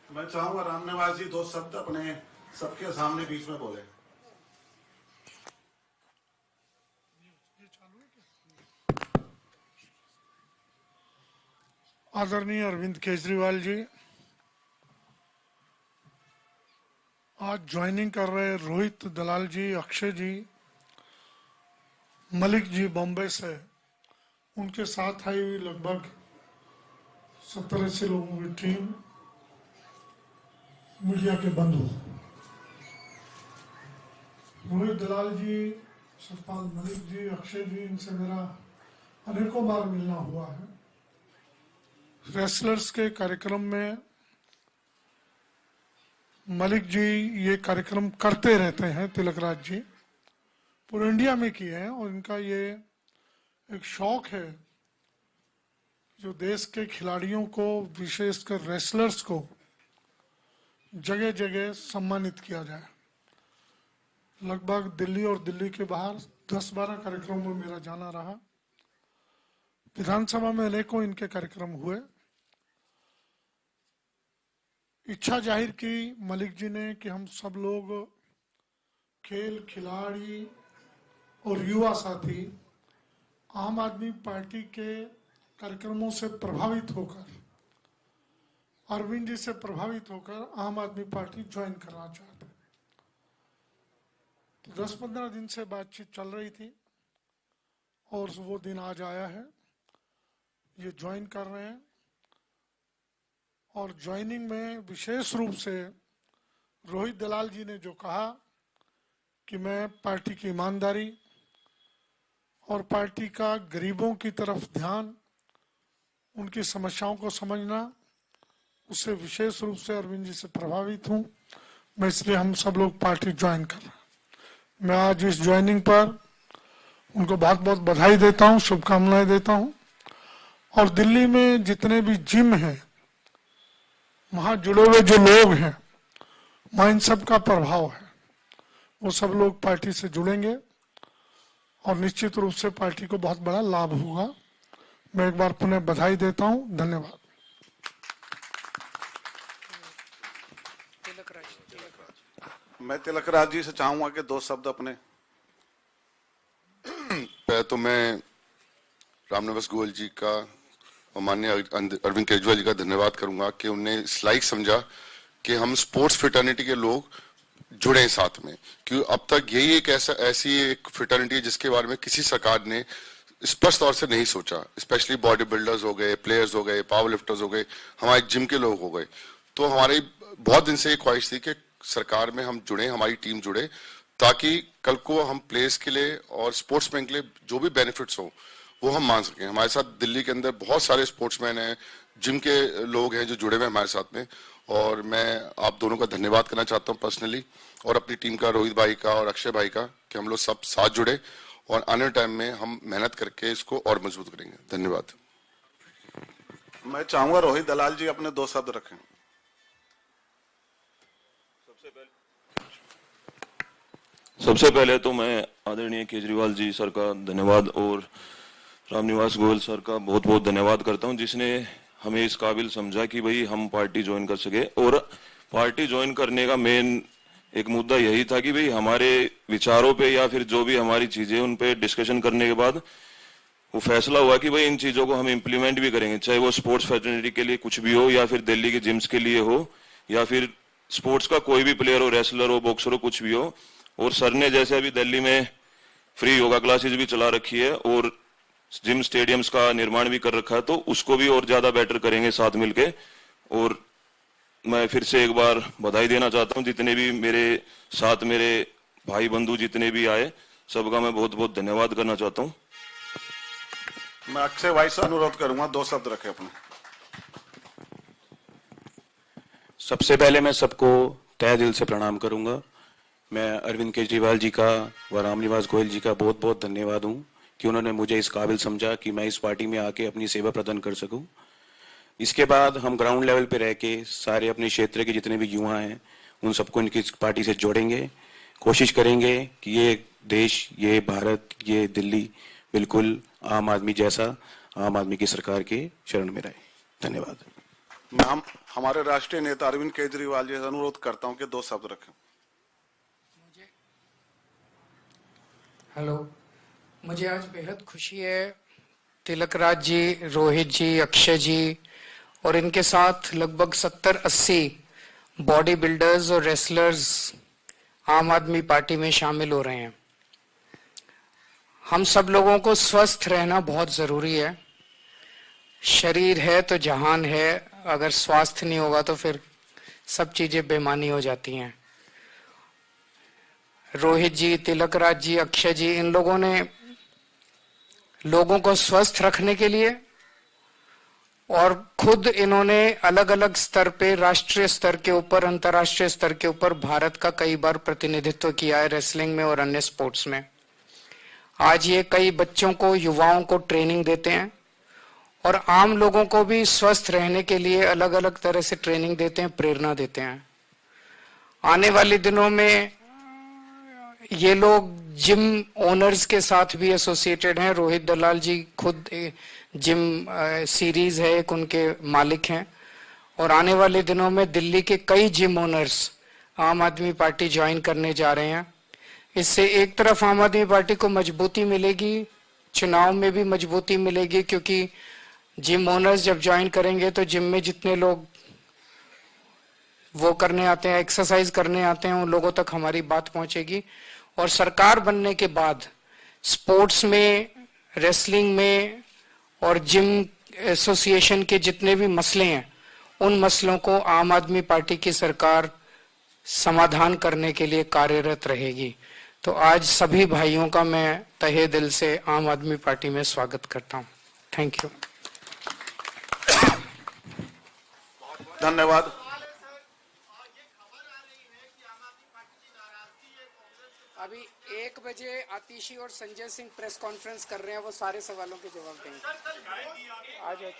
मैं चाहूंगा रामनिवास जी 2 शब्द अपने सबके सामने बीच में बोले। आदरणीय अरविंद केजरीवाल जी, आज ज्वाइनिंग कर रहे रोहित दलाल जी, अक्षय जी, मलिक जी बॉम्बे से, उनके साथ आई हुई लगभग 70-80 लोगों की टीम, मीडिया के बंधु, रोहित दलाल जी, सतपाल मलिक जी, अक्षय जी, इनसे मेरा अनेकों बार मिलना हुआ है। रेसलर्स के कार्यक्रम में मलिक जी ये कार्यक्रम करते रहते हैं, तिलकराज जी पूरे इंडिया में किए हैं, और इनका ये एक शौक है जो देश के खिलाड़ियों को, विशेषकर रेसलर्स को जगह जगह सम्मानित किया जाए। लगभग दिल्ली और दिल्ली के बाहर 10-12 कार्यक्रमों में मेरा जाना रहा। विधानसभा में अनेकों इनके कार्यक्रम हुए। इच्छा जाहिर की मलिक जी ने कि हम सब लोग खेल खिलाड़ी और युवा साथी आम आदमी पार्टी के कार्यक्रमों से प्रभावित होकर, अरविंद जी से प्रभावित होकर आम आदमी पार्टी ज्वाइन करना चाहते हैं। तो 10-15 दिन से बातचीत चल रही थी और वो दिन आज आया है। ये ज्वाइन कर रहे हैं और ज्वाइनिंग में विशेष रूप से रोहित दलाल जी ने जो कहा कि मैं पार्टी की ईमानदारी और पार्टी का गरीबों की तरफ ध्यान, उनकी समस्याओं को समझना, उससे विशेष रूप से अरविंद जी से प्रभावित हूं मैं, इसलिए हम सब लोग पार्टी ज्वाइन कर रहे हैं। मैं आज इस ज्वाइनिंग पर उनको बहुत बहुत बधाई देता हूं, शुभकामनाएं देता हूं। और दिल्ली में जितने भी जिम हैं, वहां जुड़े हुए जो लोग हैं, वहां इन सब का प्रभाव है। वो सब लोग पार्टी से जुड़ेंगे और निश्चित रूप से पार्टी को बहुत बड़ा लाभ होगा। मैं एक बार पुनः बधाई देता हूं। धन्यवाद। मैं तिलकराज जी से चाहूंगा कि 2 शब्द अपने। पहले तो मैं रामनिवास गोयल जी का और माननीय अरविंद केजरीवाल जी का धन्यवाद करूंगा कि उन्होंने स्लाइक समझा कि हम स्पोर्ट्स फ्रेटर्निटी के लोग जुड़े साथ में, क्योंकि अब तक यही एक ऐसी एक फ्रेटर्निटी है जिसके बारे में किसी सरकार ने स्पष्ट तौर से नहीं सोचा। स्पेशली बॉडी बिल्डर्स हो गए, प्लेयर्स हो गए, पावर लिफ्टर्स हो गए, हमारे जिम के लोग हो गए। तो हमारी बहुत दिन से ये ख्वाहिश थी कि सरकार में हम जुड़े, हमारी टीम जुड़े, ताकि कल को हम प्लेयर्स के लिए और स्पोर्ट्समैन के लिए जो भी बेनिफिट्स हो वो हम मान सकें। हमारे साथ दिल्ली के अंदर बहुत सारे स्पोर्ट्समैन हैं, जिम के लोग हैं जो जुड़े हुए हैं हमारे साथ में, और मैं आप दोनों का धन्यवाद करना चाहता हूं पर्सनली, और अपनी टीम का, रोहित भाई का और अक्षय भाई का, कि हम लोग सब साथ जुड़े और आने टाइम में हम मेहनत करके इसको और मजबूत करेंगे। धन्यवाद। मैं चाहूंगा रोहित दलाल जी अपने 2 शब्द रखें। सबसे पहले तो मैं आदरणीय केजरीवाल जी सर का धन्यवाद और रामनिवास गोयल सर का बहुत बहुत धन्यवाद करता हूं, जिसने हमें इस काबिल समझा कि भाई हम पार्टी ज्वाइन कर सके। और पार्टी ज्वाइन करने का मेन एक मुद्दा यही था कि भाई हमारे विचारों पे या फिर जो भी हमारी चीजें उन पे डिस्कशन करने के बाद वो फैसला हुआ कि भाई इन चीजों को हम इम्प्लीमेंट भी करेंगे, चाहे वो स्पोर्ट्स फैटर्निटी के लिए कुछ भी हो, या फिर दिल्ली के जिम्स के लिए हो, या फिर स्पोर्ट्स का कोई भी प्लेयर हो, रेसलर हो, बॉक्सर हो, कुछ भी हो। और सर ने जैसे अभी दिल्ली में फ्री योगा क्लासेस भी चला रखी है और जिम स्टेडियम्स का निर्माण भी कर रखा है, तो उसको भी और ज्यादा बेटर करेंगे साथ मिलके। और मैं फिर से एक बार बधाई देना चाहता हूं जितने भी मेरे साथ मेरे भाई बंधु जितने भी आए, सबका मैं बहुत बहुत धन्यवाद करना चाहता हूं। मैं अक्षय भाई से अनुरोध करूंगा 2 शब्द रखे अपने। सबसे पहले मैं सबको तहे दिल से प्रणाम करूंगा। मैं अरविंद केजरीवाल जी का व रामनिवास गोयल जी का बहुत बहुत धन्यवाद हूं कि उन्होंने मुझे इस काबिल समझा कि मैं इस पार्टी में आके अपनी सेवा प्रदान कर सकूं। इसके बाद हम ग्राउंड लेवल पे रह के सारे अपने क्षेत्र के जितने भी युवा हैं उन सबको इनकी पार्टी से जोड़ेंगे, कोशिश करेंगे कि ये देश, ये भारत, ये दिल्ली बिल्कुल आम आदमी जैसा, आम आदमी की सरकार के शरण में रहे। धन्यवाद। मैं हमारे राष्ट्रीय नेता अरविंद केजरीवाल जी से अनुरोध करता हूं कि 2 शब्द रखें। हेलो, मुझे आज बेहद खुशी है तिलकराज जी, रोहित जी, अक्षय जी और इनके साथ लगभग 70-80 बॉडी बिल्डर्स और रेसलर्स आम आदमी पार्टी में शामिल हो रहे हैं। हम सब लोगों को स्वस्थ रहना बहुत जरूरी है। शरीर है तो जहान है, अगर स्वास्थ्य नहीं होगा तो फिर सब चीजें बेमानी हो जाती हैं। रोहित जी, तिलकराज जी, अक्षय जी, इन लोगों ने लोगों को स्वस्थ रखने के लिए और खुद इन्होंने अलग अलग स्तर पे, राष्ट्रीय स्तर के ऊपर, अंतर्राष्ट्रीय स्तर के ऊपर भारत का कई बार प्रतिनिधित्व किया है रेसलिंग में और अन्य स्पोर्ट्स में। आज ये कई बच्चों को, युवाओं को ट्रेनिंग देते हैं और आम लोगों को भी स्वस्थ रहने के लिए अलग अलग तरह से ट्रेनिंग देते हैं, प्रेरणा देते हैं। आने वाले दिनों में ये लोग जिम ओनर्स के साथ भी एसोसिएटेड हैं। रोहित दलाल जी खुद जिम सीरीज है एक, उनके मालिक हैं और आने वाले दिनों में दिल्ली के कई जिम ओनर्स आम आदमी पार्टी ज्वाइन करने जा रहे हैं। इससे एक तरफ आम आदमी पार्टी को मजबूती मिलेगी, चुनाव में भी मजबूती मिलेगी, क्योंकि जिम ओनर्स जब ज्वाइन करेंगे तो जिम में जितने लोग वो करने आते हैं, एक्सरसाइज करने आते हैं, उन लोगों तक हमारी बात पहुंचेगी। और सरकार बनने के बाद स्पोर्ट्स में, रेसलिंग में और जिम एसोसिएशन के जितने भी मसले हैं, उन मसलों को आम आदमी पार्टी की सरकार समाधान करने के लिए कार्यरत रहेगी। तो आज सभी भाइयों का मैं तहे दिल से आम आदमी पार्टी में स्वागत करता हूं। Thank you. धन्यवाद। अभी 1 बजे आतिशी और संजय सिंह प्रेस कॉन्फ्रेंस कर रहे हैं, वो सारे सवालों के जवाब देंगे। आ जाओ।